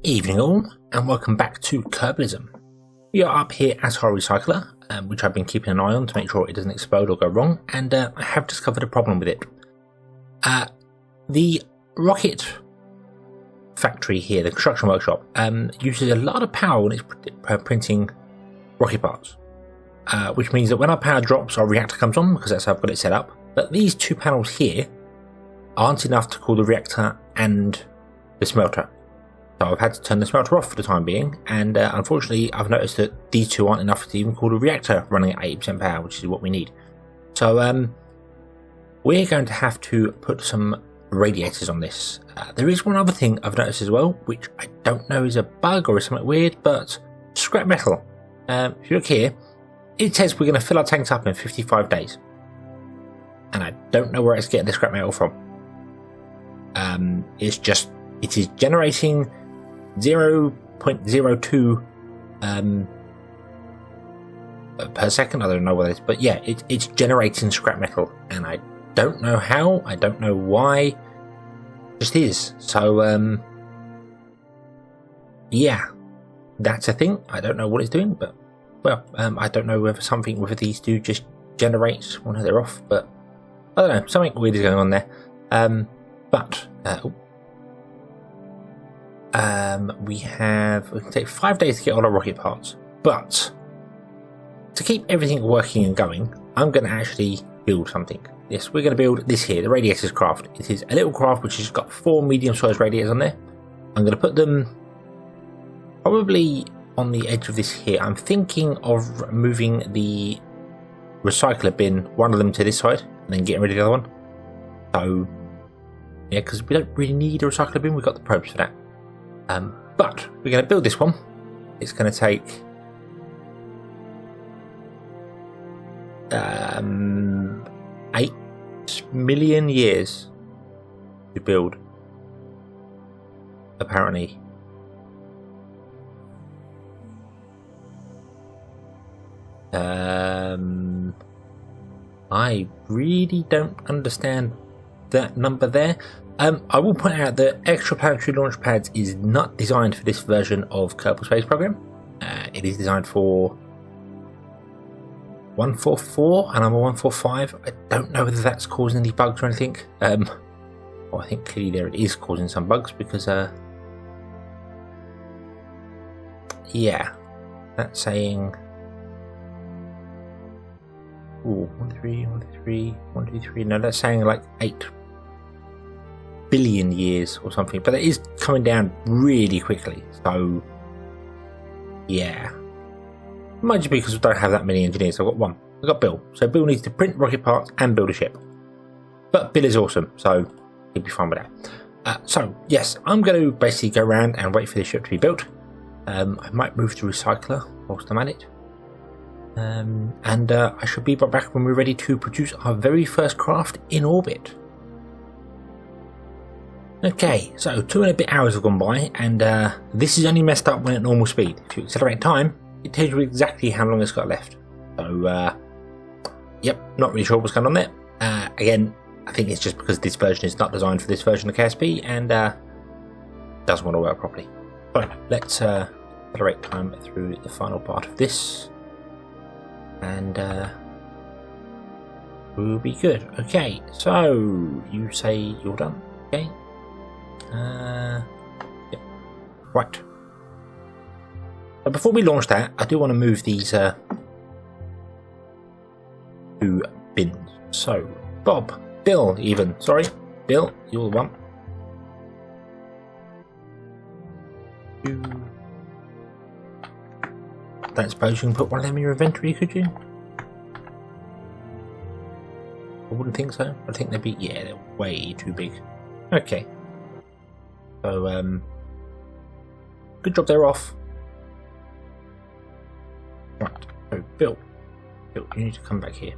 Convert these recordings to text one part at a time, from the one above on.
Evening all, and welcome back to Kerbalism. We are up here at our recycler, which I've been keeping an eye on to make sure it doesn't explode or go wrong, and I have discovered a problem with it. The rocket factory here, the construction workshop, uses a lot of power when it's printing rocket parts, which means that when our power drops, our reactor comes on, because that's how I've got it set up. But these two panels here aren't enough to cool the reactor and the smelter. So I've had to turn the smelter off for the time being, and unfortunately I've noticed that these two aren't enough to even cool the reactor running at 80% power, which is what we need. So we're going to have to put some radiators on this. There is one other thing I've noticed as well, which I don't know is a bug or is something weird, but scrap metal. If you look here, it says we're going to fill our tanks up in 55 days. And I don't know where it's getting the scrap metal from. It is generating 0.02 per second. I don't know what it is, but yeah, it's generating scrap metal, and I don't know how, I don't know why, it just is. So yeah, that's a thing. I don't know what it's doing, but well, I don't know whether these do just generate when they're off, but I don't know, something weird is going on there. We can take 5 days to get all our rocket parts, but to keep everything working and going, I'm going to actually build something. Yes, we're going to build this here, the radiators craft. It is a little craft which has got 4 medium-sized radiators on there. I'm going to put them probably on the edge of this here. I'm thinking of moving the recycler bin, one of them to this side, and then getting rid of the other one. So yeah, because we don't really need a recycler bin, we've got the probes for that. But we're going to build this one. It's going to take 8 million years to build, apparently. I really don't understand that number there. I will point out that extraplanetary launch pads is not designed for this version of Kerbal Space Program. It is designed for 144 and I'm a 145. I don't know whether that's causing any bugs or anything. Well, I think clearly there it is causing some bugs because yeah, that's saying 123. No, that's saying like 8 billion years or something, but it is coming down really quickly. So yeah, might just be because we don't have that many engineers. I've got one. I've got Bill, so Bill needs to print rocket parts and build a ship, but Bill is awesome, so he'll be fine with that. So yes, I'm going to basically go around and wait for the ship to be built. I might move to recycler whilst I'm at it, and I should be back when we're ready to produce our very first craft in orbit. Okay, so 2 and a bit hours have gone by, and this is only messed up when at normal speed. If you accelerate time, it tells you exactly how long it's got left. So, yep, not really sure what's going on there. Again, I think it's just because this version is not designed for this version of KSP, and doesn't want to work properly. So, let's accelerate time through the final part of this, and we'll be good. Okay, so you say you're done. Okay. Yep. Right. But before we launch that, I do want to move these 2 bins. So, Bill, sorry, Bill, you're the one. I don't suppose you can put one of them in your inventory, could you? I wouldn't think so. I think they'd be, yeah, they're way too big. Okay. So, good job they're off. Right, so Bill, you need to come back here.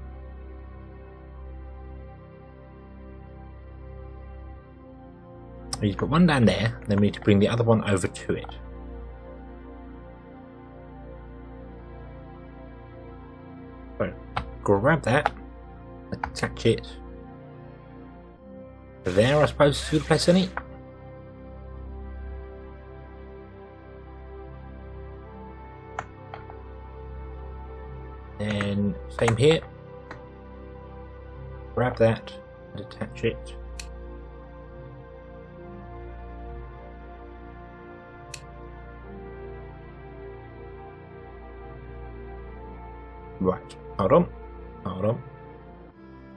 We need to put one down there, then we need to bring the other one over to it. So, grab that, attach it there, I suppose, is a good place, isn't it? here. Grab that and attach it. Right, hold on.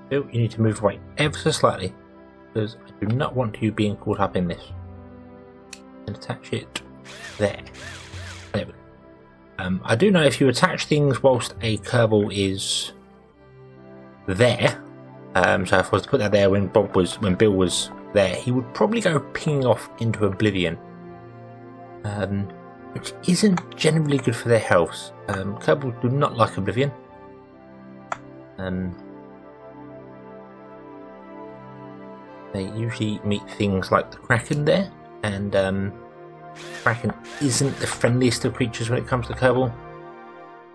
Bill, you need to move away ever so slightly, because I do not want you being caught up in this. And attach it there. There we go. I do know if you attach things whilst a Kerbal is there, so if I was to put that there when Bill was there, he would probably go pinging off into oblivion, which isn't generally good for their health. Kerbals do not like oblivion. They usually meet things like the Kraken there, and Kraken isn't the friendliest of creatures when it comes to Kerbal.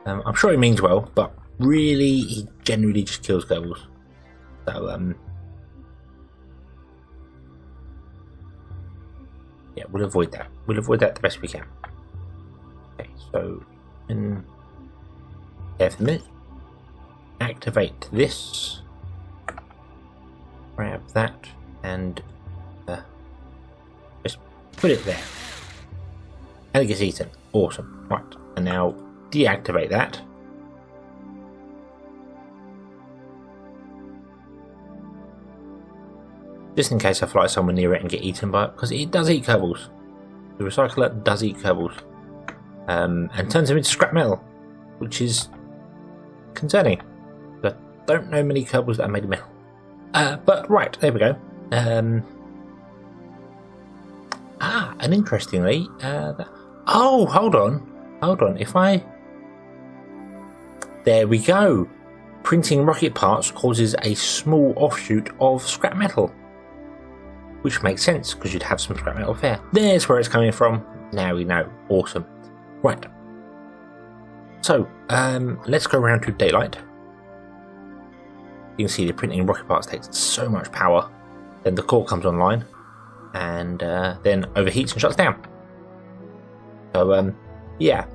I'm sure he means well, but really he generally just kills Kerbals. So yeah, we'll avoid that. We'll avoid that the best we can. Okay, so in there for a minute. Activate this. Grab that and just put it there. And it gets eaten. Awesome. Right, and now deactivate that. Just in case I fly somewhere near it and get eaten by it, because it does eat Kerbals. The recycler does eat Kerbals. And turns them into scrap metal, which is concerning. I don't know many Kerbals that are made of metal. But right, there we go. And interestingly, oh, hold on. If I, there we go. Printing rocket parts causes a small offshoot of scrap metal, which makes sense because you'd have some scrap metal there. There's where it's coming from. Now we know. Awesome. Right. So let's go around to daylight. You can see the printing rocket parts takes so much power. Then the core comes online and then overheats and shuts down. So yeah.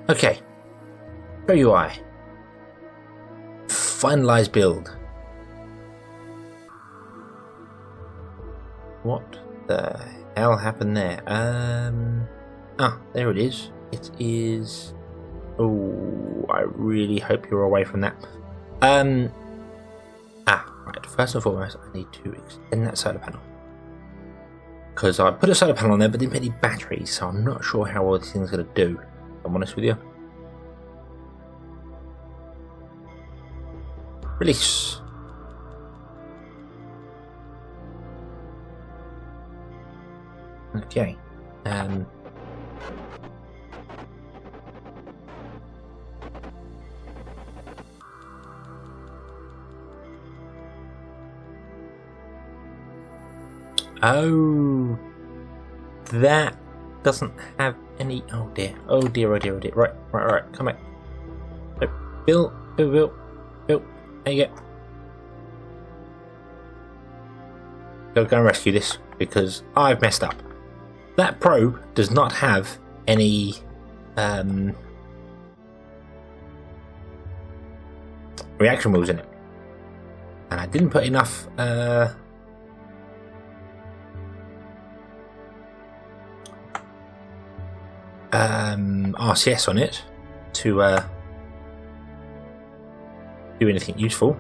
Okay. Show UI. Finalize build. What the hell happened there? There it is. It is. Oh, I really hope you're away from that. Right. First and foremost, I need to extend that solar panel, because I put a solar panel on there, but didn't put any batteries, so I'm not sure how well this thing's going to do. If I'm honest with you. Release. Okay. Oh, that doesn't have any. Oh dear. Right. Come back. Bill. There you go. Go and rescue this, because I've messed up. That probe does not have any reaction wheels in it, and I didn't put enough RCS on it to do anything useful.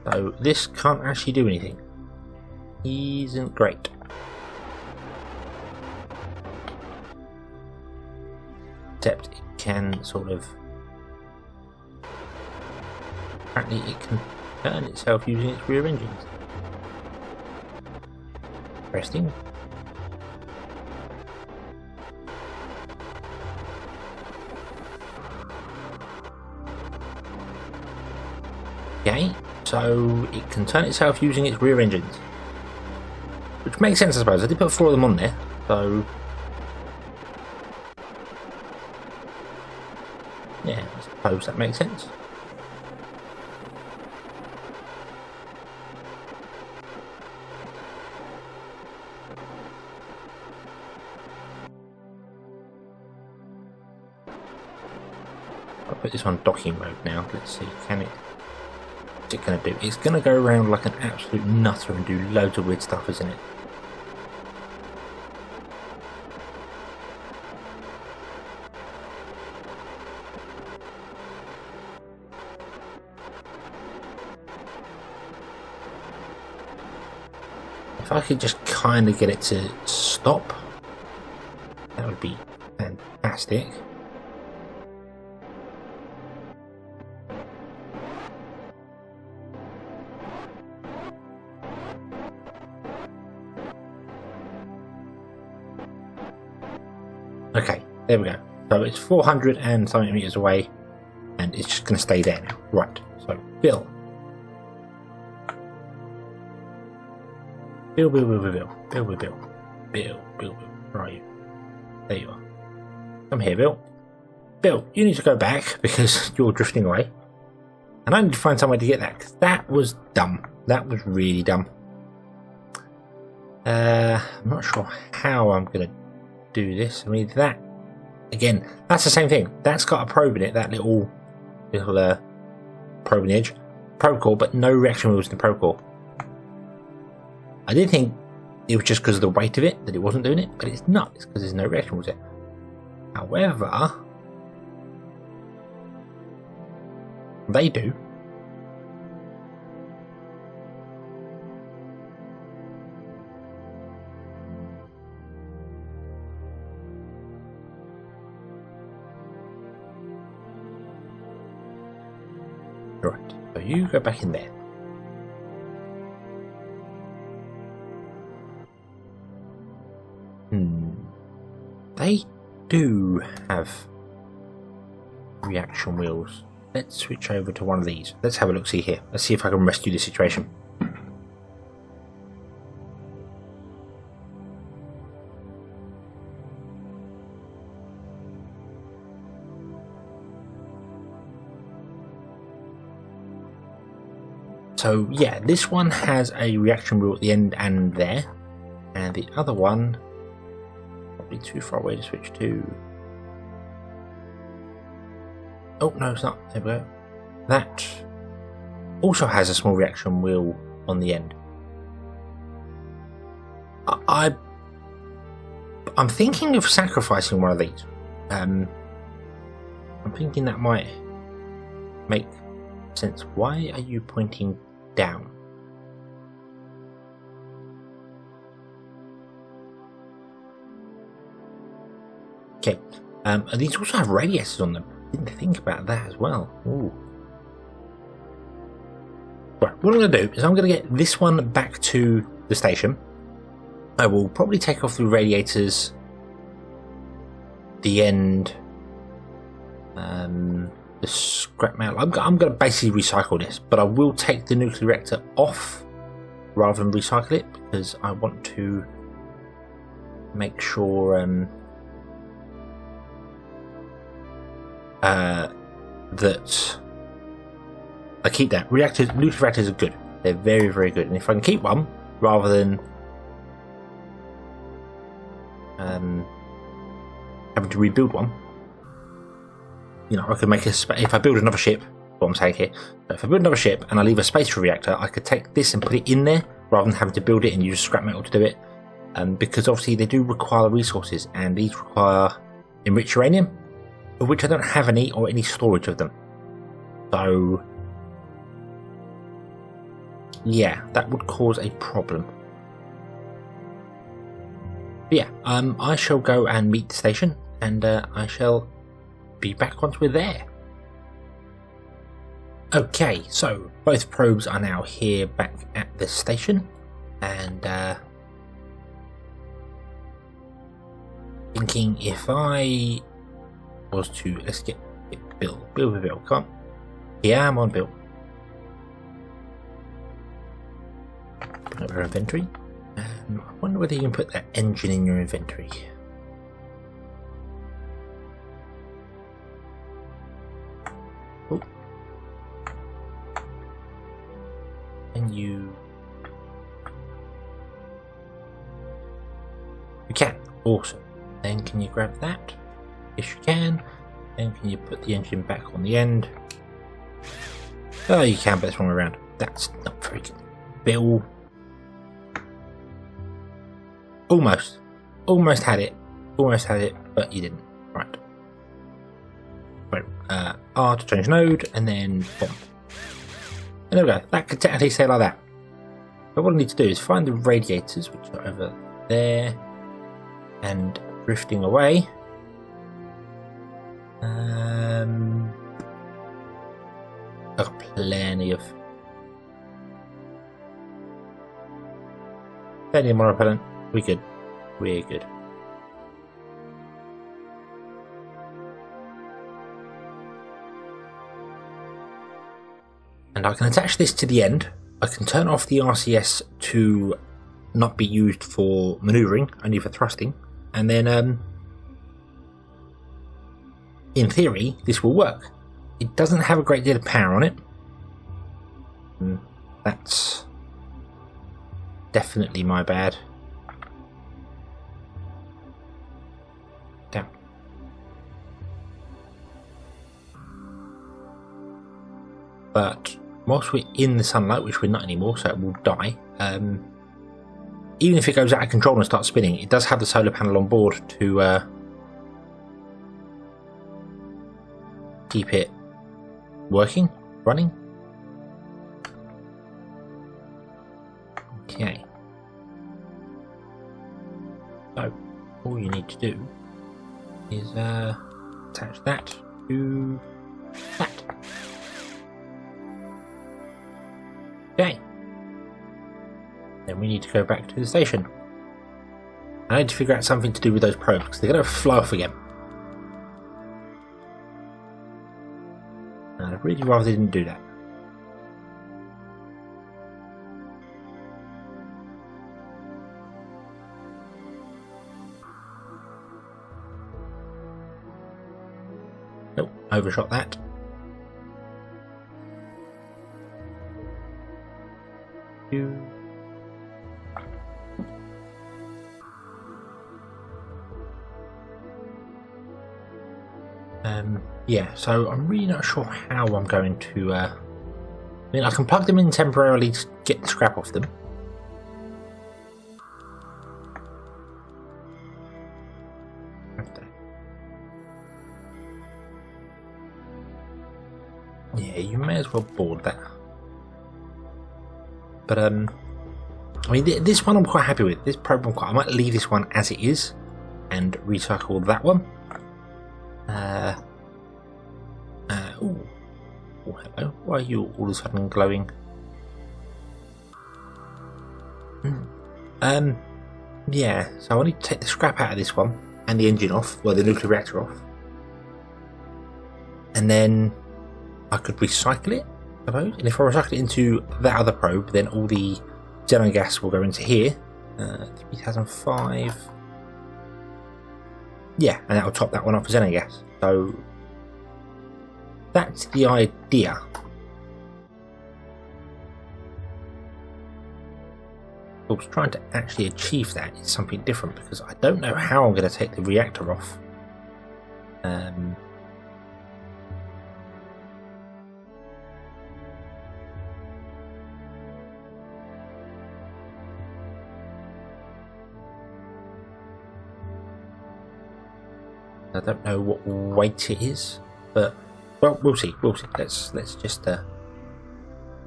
So this can't actually do anything. Isn't great. Except it can sort of. Apparently it can turn itself using its rear engines. Interesting. Okay, so it can turn itself using its rear engines. Which makes sense, I suppose. I did put 4 of them on there, so yeah, I suppose that makes sense. I'll put this on docking mode now. Let's see, can it? What's it going to do? It's going to go around like an absolute nutter and do loads of weird stuff, isn't it? If I could just kind of get it to stop, that would be fantastic. Okay, there we go. So it's 400 and something meters away, and it's just going to stay there now. Right, so Bill. Bill. Where are you? There you are. Come here, Bill. Bill, you need to go back because you're drifting away. And I need to find somewhere to get that, because that was dumb. That was really dumb. I'm not sure how I'm going to do this. I mean, that, again, that's the same thing. That's got a probe in it, that little probe in the edge. Probe core, but no reaction wheels in the probe core. I did think it was just because of the weight of it that it wasn't doing it, but it's not. It's because there's no reaction wheels there. However, they do. Right, so you go back in there. They do have reaction wheels. Let's switch over to one of these. Let's have a look, see here. Let's see if I can rescue the situation. So yeah, this one has a reaction wheel at the end and there, and the other one probably too far away to switch to. Oh no, it's not. There we go. That also has a small reaction wheel on the end. I'm thinking of sacrificing one of these. I'm thinking that might make sense. Why are you pointing down? Okay, and these also have radiators on them. Didn't think about that as well. Ooh. Right, what I'm going to do is I'm going to get this one back to the station. I will probably take off the radiators, the end, the scrap metal. I'm going to basically recycle this, but I will take the nuclear reactor off rather than recycle it, because I want to make sure that I keep that. Nuclear reactors are good. They're very, very good. And if I can keep one rather than having to rebuild one, you know, I could make if I build another ship, what I'm saying here, so if I build another ship and I leave a space for a reactor, I could take this and put it in there rather than having to build it and use scrap metal to do it. Because obviously they do require resources, and these require enriched uranium, of which I don't have any or any storage of them. So yeah, that would cause a problem. But yeah, I shall go and meet the station, and I shall be back once we're there. Okay, so both probes are now here back at the station, and thinking if I was to, let's get Bill, come on. Yeah, I'm on Bill. Put up our inventory. I wonder whether you can put that engine in your inventory. Oh. And you can. Awesome. Then can you grab that? Yes, you can. And can you put the engine back on the end? Oh, you can, but it's wrong way around. That's not very good. Bill. Almost. Almost had it. Almost had it, but you didn't. Right. Right. R to change node, and then bomb. And there we go. That could technically stay like that. But what I need to do is find the radiators, which are over there, and drifting away. I've got plenty of monopropellant. We're good. We're good. And I can attach this to the end. I can turn off the RCS to not be used for manoeuvring, only for thrusting. And then, in theory, this will work. It doesn't have a great deal of power on it. That's definitely my bad. Damn. But whilst we're in the sunlight, which we're not anymore, so it will die, even if it goes out of control and starts spinning, it does have the solar panel on board to keep it working, running. Okay. So, all you need to do is attach that to that. Okay. Then we need to go back to the station. I need to figure out something to do with those probes, because they're going to fly off again. And I'd really rather they didn't do that. Nope, overshot that. Yeah, so I'm really not sure how I'm going to I mean, I can plug them in temporarily to get the scrap off them. Yeah, you may as well board that. But I mean, this one I'm quite happy with. This probe I might leave this one as it is and recycle that one. Oh, hello. Why are you all of a sudden glowing? Yeah, so I need to take the scrap out of this one and the engine off, well, the nuclear reactor off. And then I could recycle it, I suppose. And if I recycle it into that other probe, then all the xenon gas will go into here. 3005. Yeah, and that will top that one up for xenon gas. So that's the idea. I was trying to actually achieve that is something different, because I don't know how I'm going to take the reactor off. I don't know what weight it is, but well, we'll see. We'll see. Let's just there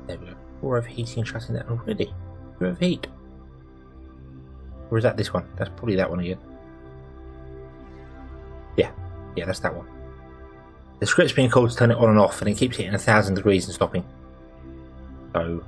we go. 4 overheating and shutting that already. 2 overheat. Or is that this one? That's probably that one again. Yeah, that's that one. The script's being called to turn it on and off, and it keeps hitting 1,000 degrees and stopping. So.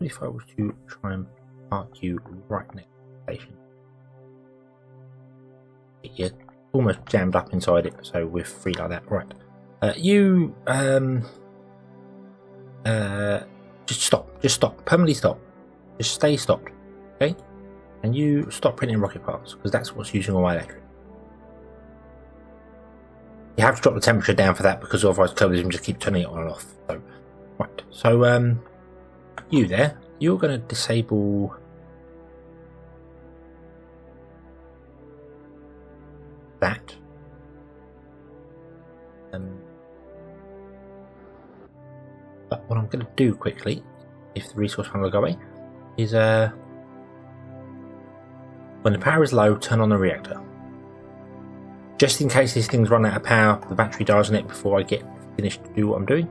If I was to try and park you right next to the station, you're almost jammed up inside it, so we're free like that. Right, you just stop, permanently stop. Just stay stopped, okay? And you stop printing rocket parts, because that's what's using all my electric. You have to drop the temperature down for that, because otherwise Kerbalism just keep turning it on and off. So, right, so you there, you're going to disable that. But what I'm going to do quickly, if the resource panel will go away, is when the power is low, turn on the reactor. Just in case these things run out of power, the battery dies on it before I get finished to do what I'm doing.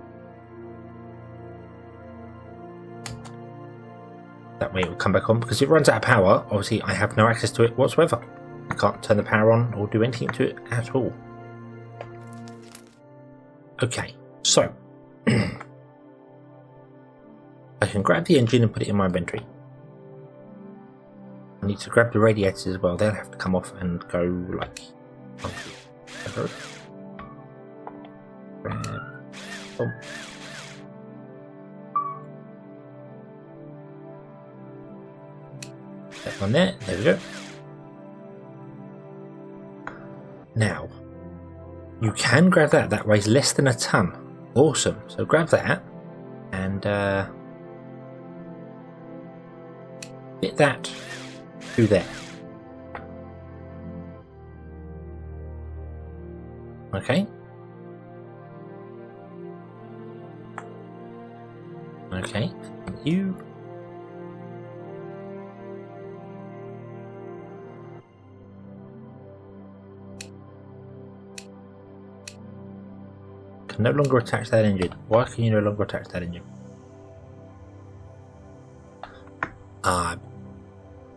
That way it will come back on, because if it runs out of power, obviously I have no access to it whatsoever. I can't turn the power on or do anything to it at all. Okay, so I can grab the engine and put it in my inventory. I need to grab the radiators as well. They'll have to come off and go like. That one there. There we go. Now, you can grab that. That weighs less than a ton. Awesome. So grab that and fit that through there. Okay. Okay. You. Can no longer attach that engine. Why can you no longer attach that engine?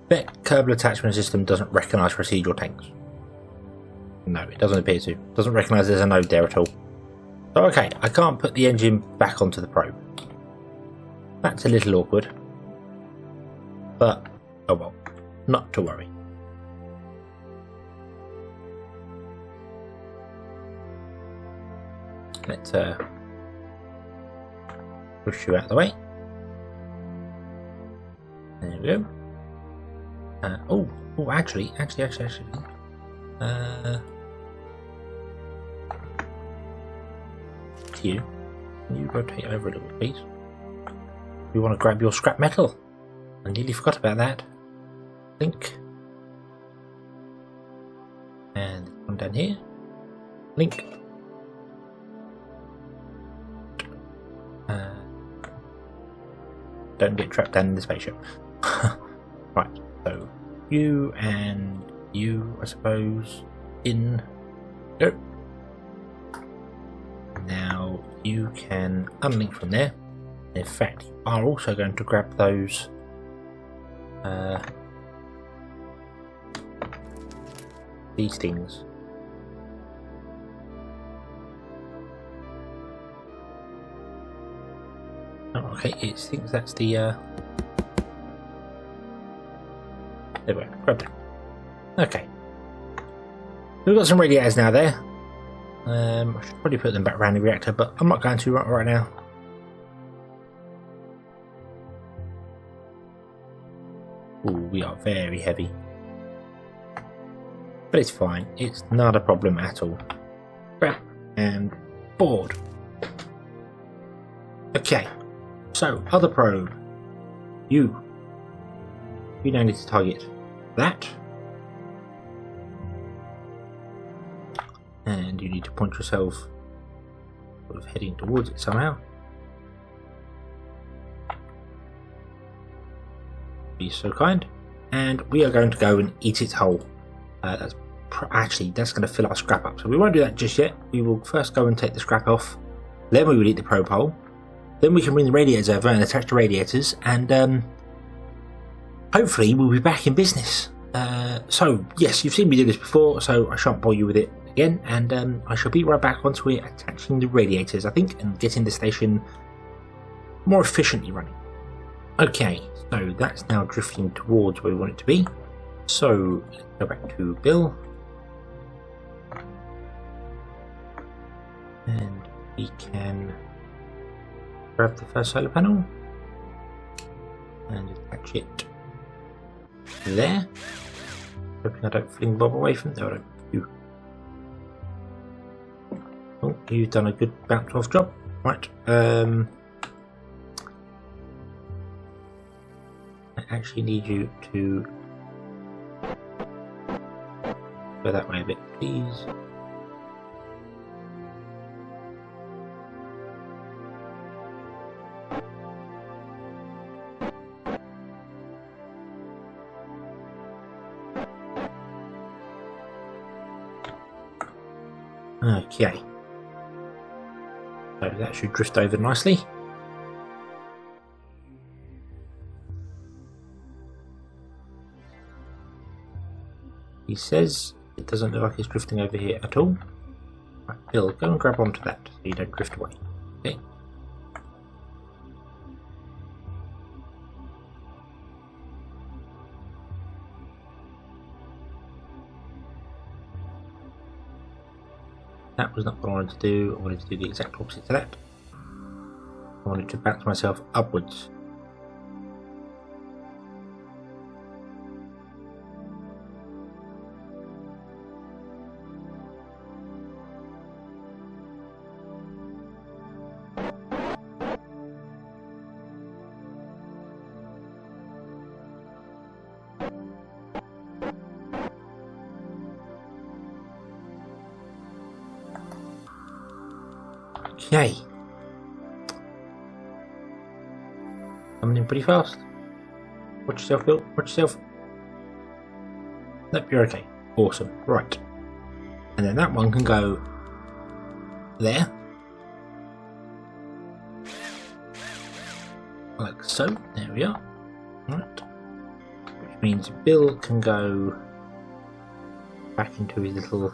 Bet Kerbal attachment system doesn't recognise procedural tanks. No, it doesn't appear to. It doesn't recognise there's a node there at all. So okay, I can't put the engine back onto the probe. That's a little awkward. But, oh well, not to worry. Let's push you out of the way. There we go. Actually. You. Can you rotate over a little bit, please? We want to grab your scrap metal. I nearly forgot about that. Link. And one down here. Link. Don't get trapped down in the spaceship. Right, so you and you, I suppose, in. Go. Now you can unlink from there. In fact, you are also going to grab those these things. Oh, okay, it thinks that's the there we go, grab that. Okay. We've got some radiators now there. I should probably put them back around the reactor, but I'm not going to right now. Ooh, we are very heavy. But it's fine. It's not a problem at all. Grab and board. Okay. So, other probe. You now need to target that. And you need to point yourself sort of heading towards it somehow. Be so kind. And we are going to go and eat its whole. That's going to fill our scrap up. So we won't do that just yet. We will first go and take the scrap off. Then we will eat the probe hole. Then we can bring the radiators over and attach the radiators. And hopefully we'll be back in business. So yes, you've seen me do this before, so I shan't bore you with it again. And I shall be right back once we're attaching the radiators, I think, and getting the station more efficiently running. Okay, so that's now drifting towards where we want it to be. So let's go back to Bill. And we can grab the first solar panel and attach it there. Hoping I don't fling Bob away from there. I don't. Oh, you've done a good bounce off job. Right. I actually need you to go that way a bit, please. Okay, so that should drift over nicely. He says it doesn't look like it's drifting over here at all. Right, Bill, go and grab onto that so you don't drift away. Okay. That was not what I wanted to do. I wanted to do the exact opposite to that. I wanted to bounce myself upwards. Okay. Coming in pretty fast. Watch yourself, Bill. Watch yourself. Nope, you're okay. Awesome. Right. And then that one can go there. Like so. There we are. Right. Which means Bill can go back into his little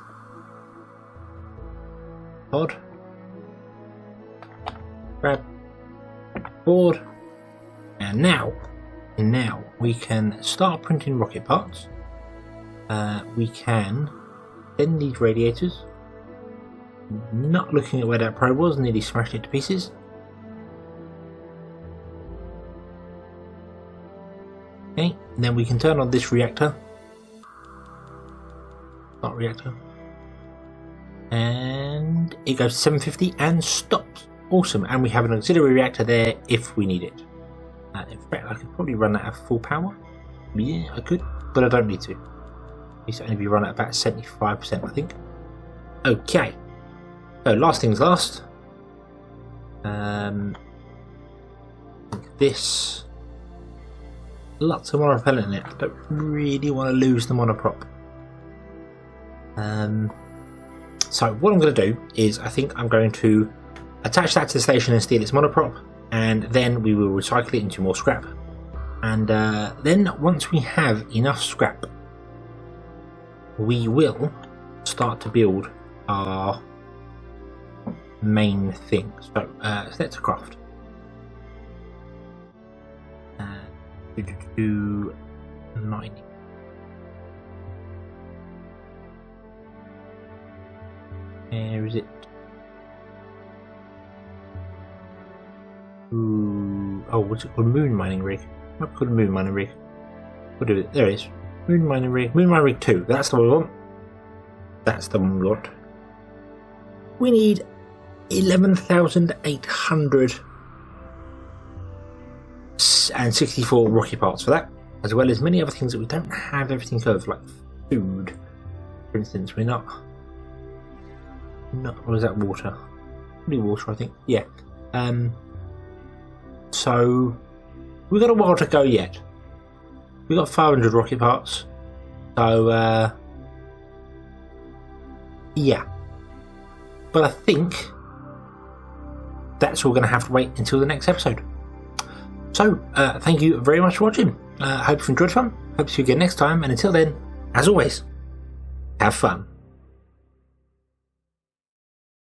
pod. Grab board, and now we can start printing rocket parts. We can bend these radiators. Not looking at where that probe was, nearly smashed it to pieces. Okay, and then we can turn on this reactor. Not reactor. And it goes to 750 and stops. Awesome, and we have an auxiliary reactor there if we need it. In fact, I could probably run that at full power. Yeah, I could, but I don't need to. It needs to only be run at about 75%, I think. Okay, so last things last. This lots of monopropellant in it. I don't really want to lose the monoprop. So what I'm going to do is I think I'm going to attach that to the station and steal its monoprop, and then we will recycle it into more scrap. And then once we have enough scrap, we will start to build our main thing. So let's craft. Do 90. Where is it? Ooh. Oh, what's it called? Moon mining rig. Not called a moon mining rig. What is it? There it is. Moon mining rig. Moon mining rig 2. That's the one we want. That's the one we want. We need 11,864 rocket parts for that, as well as many other things that we don't have everything of, like food, for instance. We're not. What was that? Water. Probably water, I think. Yeah. So we've got a while to go yet. We've got 500 rocket parts. So yeah. But I think that's all going to have to wait until the next episode. So thank you very much for watching. Hope you enjoyed fun. Hope to see you again next time. And until then, as always, have fun.